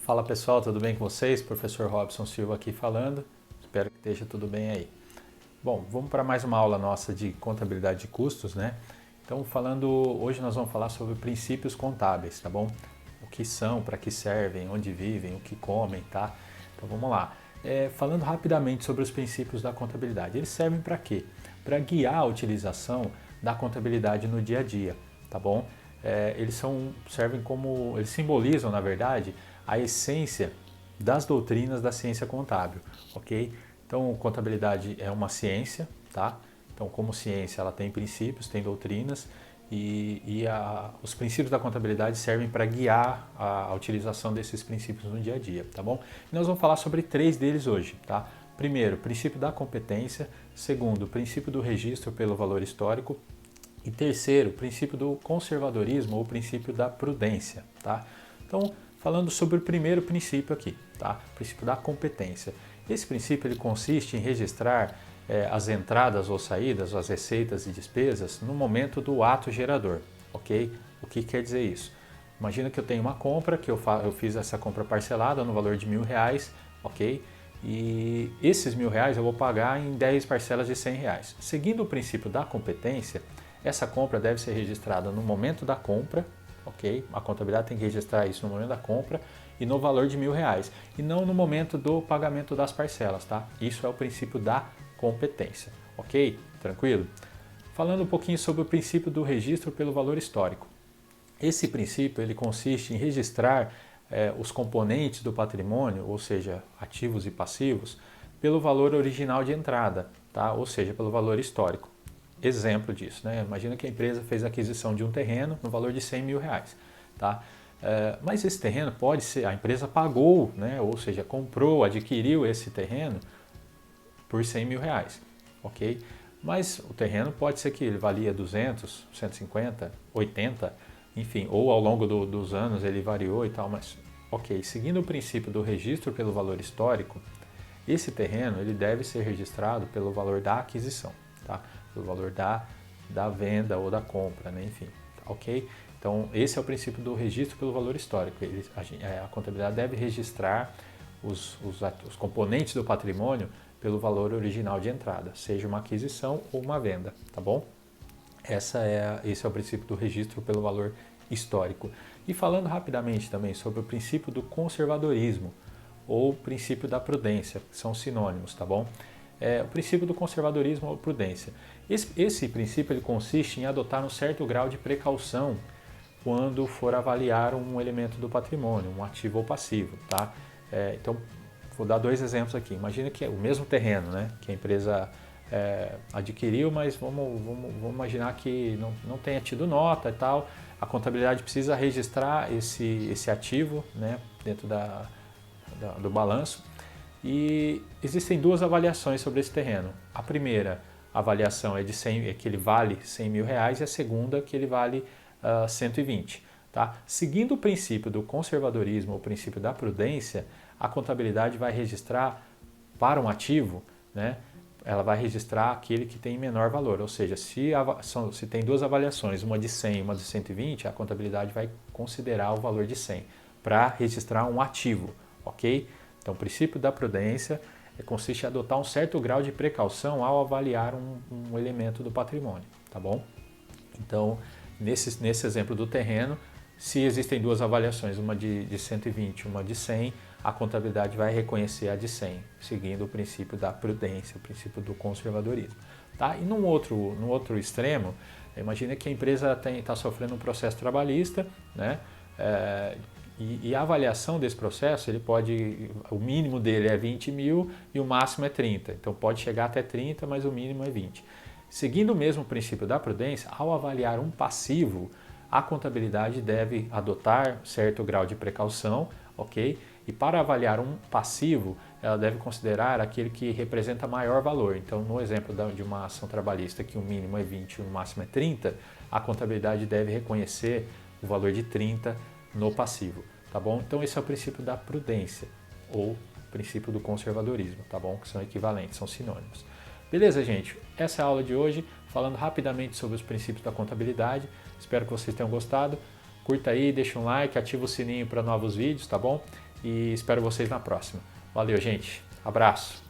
Fala pessoal, tudo bem com vocês? Professor Robson Silva aqui falando, espero que esteja tudo bem aí. Bom, vamos para mais uma aula nossa de contabilidade de custos, né? Então, hoje nós vamos falar sobre princípios contábeis, tá bom? O que são, para que servem, onde vivem, o que comem, tá? Então vamos lá. Falando rapidamente sobre os princípios da contabilidade, eles servem para quê? Para guiar a utilização da contabilidade no dia a dia, tá bom? Eles simbolizam, na verdade, a essência das doutrinas da ciência contábil, ok? Então, contabilidade é uma ciência, tá? Então, como ciência, ela tem princípios, tem doutrinas os princípios da contabilidade servem para guiar a utilização desses princípios no dia a dia, tá bom? E nós vamos falar sobre 3 deles hoje, tá? Primeiro, princípio da competência. Segundo, princípio do registro pelo valor histórico. E terceiro, princípio do conservadorismo ou princípio da prudência, tá? Então, falando sobre o primeiro princípio aqui, tá? O princípio da competência. Esse princípio ele consiste em registrar as entradas ou saídas, as receitas e despesas no momento do ato gerador, ok? O que quer dizer isso? Imagina que eu tenho uma compra, que eu fiz essa compra parcelada no valor de R$1.000, ok? E esses R$1.000 eu vou pagar em 10 parcelas de R$100. Seguindo o princípio da competência, essa compra deve ser registrada no momento da compra, ok? A contabilidade tem que registrar isso no momento da compra e no valor de R$1.000 e não no momento do pagamento das parcelas, tá? Isso é o princípio da competência, ok? Tranquilo? Falando um pouquinho sobre o princípio do registro pelo valor histórico. Esse princípio ele consiste em registrar os componentes do patrimônio, ou seja, ativos e passivos, pelo valor original de entrada, tá? Ou seja, pelo valor histórico. Exemplo disso, né? Imagina que a empresa fez a aquisição de um terreno no valor de R$100.000, tá? Mas esse terreno pode ser, a empresa pagou, né? Ou seja, comprou, adquiriu esse terreno por R$100.000, ok? Mas o terreno pode ser que ele valia 200, 150, 80, enfim, ou ao longo dos anos ele variou e tal, mas ok, seguindo o princípio do registro pelo valor histórico, esse terreno ele deve ser registrado pelo valor da aquisição, tá? Pelo valor da venda ou da compra, né? Enfim, ok? Então esse é o princípio do registro pelo valor histórico. A contabilidade deve registrar os componentes do patrimônio pelo valor original de entrada, seja uma aquisição ou uma venda, tá bom? Esse é o princípio do registro pelo valor histórico. E falando rapidamente também sobre o princípio do conservadorismo ou princípio da prudência, que são sinônimos, tá bom? O princípio do conservadorismo ou prudência. Esse princípio ele consiste em adotar um certo grau de precaução quando for avaliar um elemento do patrimônio, um ativo ou passivo, tá? Então, vou dar 2 exemplos aqui. Imagina que é o mesmo terreno, né, que a empresa adquiriu, mas vamos imaginar que não tenha tido nota e tal. A contabilidade precisa registrar esse ativo, né, dentro do balanço. E existem 2 avaliações sobre esse terreno. A primeira avaliação é que ele vale R$100.000 e a segunda que ele vale 120. Tá? Seguindo o princípio do conservadorismo, o princípio da prudência, a contabilidade vai registrar para um ativo, né, ela vai registrar aquele que tem menor valor, ou seja, se tem 2 avaliações, uma de 100 e uma de 120, a contabilidade vai considerar o valor de 100 para registrar um ativo, ok? Então, o princípio da prudência consiste em adotar um certo grau de precaução ao avaliar um elemento do patrimônio, tá bom? Então, nesse exemplo do terreno, se existem 2 avaliações, uma de 120 e uma de 100, a contabilidade vai reconhecer a de 100, seguindo o princípio da prudência, o princípio do conservadorismo. Tá? E num outro extremo, imagina que a empresa está sofrendo um processo trabalhista, né? E a avaliação desse processo, o mínimo dele é 20 mil e o máximo é 30. Então pode chegar até 30, mas o mínimo é 20. Seguindo o mesmo princípio da prudência, ao avaliar um passivo, a contabilidade deve adotar certo grau de precaução, ok? E para avaliar um passivo, ela deve considerar aquele que representa maior valor. Então, no exemplo de uma ação trabalhista que o mínimo é 20 e o máximo é 30, a contabilidade deve reconhecer o valor de 30 no passivo, tá bom? Então, esse é o princípio da prudência ou princípio do conservadorismo, tá bom? Que são equivalentes, são sinônimos. Beleza, gente? Essa é a aula de hoje, falando rapidamente sobre os princípios da contabilidade. Espero que vocês tenham gostado. Curta aí, deixa um like, ativa o sininho para novos vídeos, tá bom? e espero vocês na próxima. Valeu, gente. Abraço.